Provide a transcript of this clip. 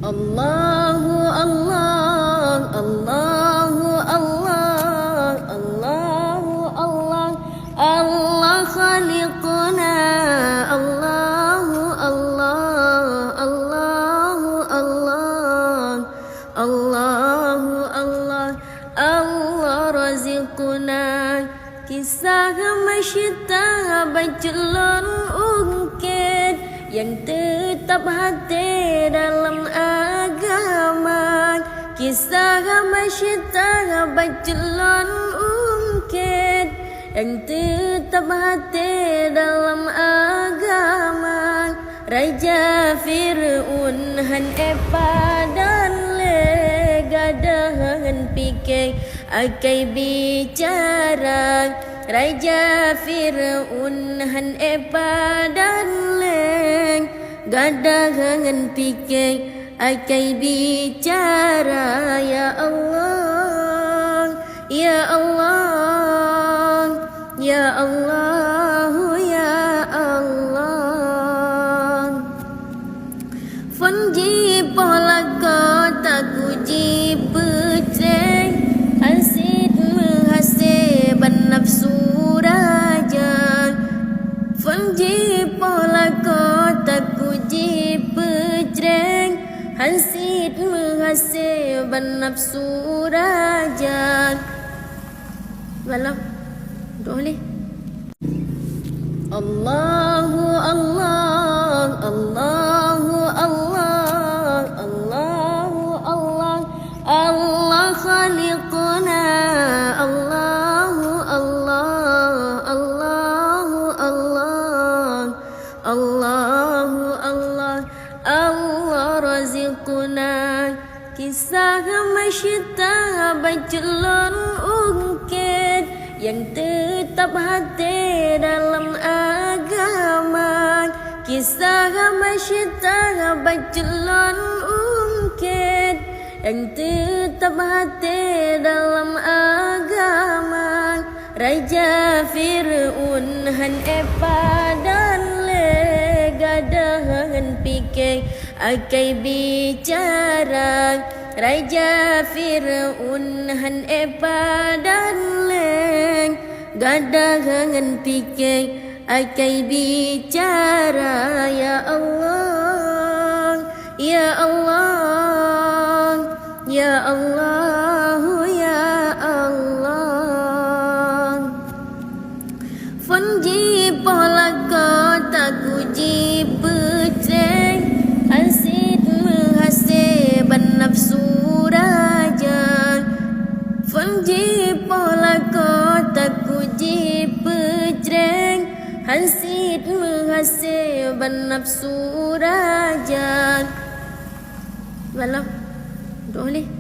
Allahu Allah, Allahu Allah, Allahu Allah, Allah khaliquna, Allahu Allah, Allahu Allah, Allahu Allah, Allah raziquna. Kisah masyita bacalon ungkit yang tetap hati dalam agama. Kisah masyita bacalon ungkit yang tetap hati dalam agama. Raja Fir'aun han dan legadahan pikir akai bicara. Raja Fir'aun han dan legadahan pikir akai bicara. Ya Allah, Ya Allah, Ya Allah, Ya Allah. Funji pola kota kuji peceng asid menghasih bernafsu raja. Funji pola kota kuji peceng asid menghasih bernafsu raja. Malam boleh. Allahu Allah, Allahu Allah, Allahu Allah, Allah khaliquna, Allahu Allah, Allahu Allah, Allahu Allah, Allah raziquna. Kisah masyita bacalon ungkit yang tetap hati dalam agama. Kisah masyita bacalon ungkit yang tetap hati dalam agama. Raja Fir'aun han dan legadahan pikir akai bicara. Raja Fir'aun han dan legadahan pikir akai bicara. Ya Allah, Ya Allah, Ya Allah, Ya Allah. Funji pola kota kuji peceng asid menghasih bernafsu raja. Funji pola kota kuji peceng asid menghasih bernafsu raja. Malam boleh.